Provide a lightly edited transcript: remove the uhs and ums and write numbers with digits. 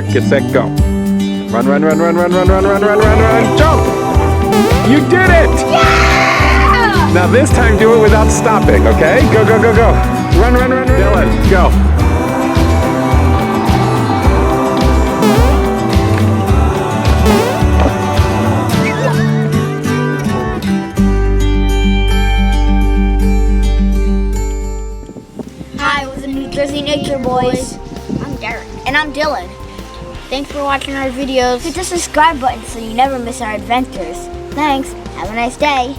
start, get set, go. Run, run, run, run, run, run, run, run, run, run, run, jump! You did it! Yeah! Now this time do it without stopping, okay? Go, go, go, go. Run, run, run, run. Dylan, go. Hi, we're the New Jersey Nature Boys. I'm Derek. And I'm Dylan. Thanks for watching our videos. Hit the subscribe button so you never miss our adventures. Thanks. Have a nice day.